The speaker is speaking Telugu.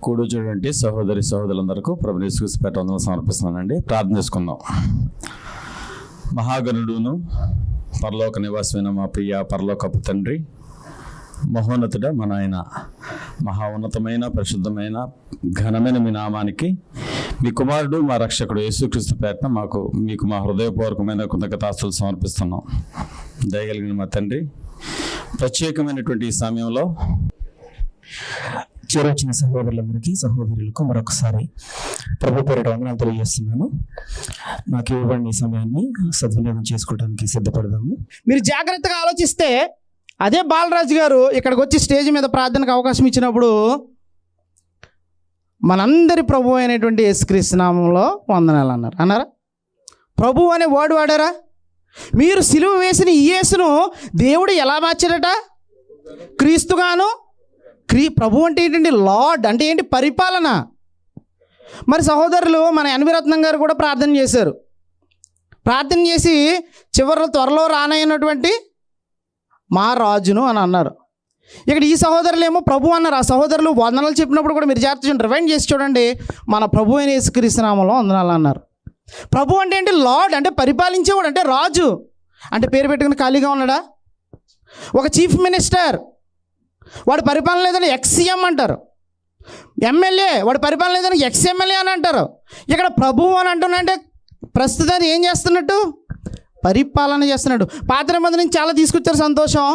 కూడొచ్చినటువంటి సహోదరి సహోదరులందరికీ ప్రభువు యేసు క్రీస్తు పేరిట వందనాలు సమర్పిస్తున్నానండి. ప్రార్థన చేసుకుందాం. మహాగణుడును పరలోక నివాసమైన మా ప్రియ పరలోకపు తండ్రి, మహోన్నతుడ మన ఆయన, మహా ఉన్నతమైన పరిశుద్ధమైన ఘనమైన మీ నామానికి మీ కుమారుడు మా రక్షకుడు యేసుక్రీస్తు పేరిట మీకు మా హృదయపూర్వకమైన కృతజ్ఞతాస్తులు సమర్పిస్తున్నాం. దయగలిగిన మా తండ్రి, ప్రత్యేకమైనటువంటి ఈ సమయంలో చేరొచ్చిన సహోదరులందరికీ సహోదరులకు మరొకసారి ప్రభు పేరిట వందనాలు తెలియజేస్తున్నాను. నాకు ఇవ్వబడిన ఈ సమయాన్ని సద్వినియోగం చేసుకోవడానికి సిద్ధపడదాము. మీరు జాగ్రత్తగా ఆలోచిస్తే అదే బాలరాజు గారు ఇక్కడికి వచ్చి స్టేజ్ మీద ప్రార్థనకు అవకాశం ఇచ్చినప్పుడు మనందరి ప్రభు అయినటువంటి యేసుక్రీస్తు నామంలో వందనాలు అన్నారా? ప్రభు అనే వర్డ్ వాడారా? మీరు సిలువ వేసిన ఈ యేసును దేవుడు ఎలా మార్చాడట? క్రీస్తుగాను. ప్రభు అంటే ఏంటండి? లార్డ్ అంటే ఏంటి? పరిపాలన. మరి సహోదరులు మన ఎన్విరత్నం గారు కూడా ప్రార్థన చేశారు. ప్రార్థన చేసి చివరిలో త్వరలో రానయ్యినటువంటి మా రాజును అని అన్నారు. ఇక్కడ ఈ సహోదరులు ఏమో ప్రభు అన్నారు. ఆ సహోదరులు వందనాలు చెప్పినప్పుడు కూడా మీరు జాగ్రత్త రివైండ్ చేసి చూడండి. మన ప్రభు అయిన యేసుక్రీస్తు నామంలో వందనాలు అన్నారు. ప్రభు అంటే ఏంటి? లార్డ్ అంటే పరిపాలించేవాడు, అంటే రాజు. అంటే పేరు పెట్టుకుని ఖాళీగా ఉన్నాడా? ఒక చీఫ్ మినిస్టర్, వాడు పరిపాలన లేదని ఎక్స్సీఎం అంటారు. ఎమ్మెల్యే, వాడు పరిపాలన లేదని ఎక్స్ఎమ్మెల్యే అని అంటారు. ఇక్కడ ప్రభువు అని అంటున్నాడంటే ప్రస్తుతం ఏం చేస్తున్నట్టు? పరిపాలన చేస్తున్నాడు. పాత నిబంధన నుంచి చాలా తీసుకొచ్చారు, సంతోషం.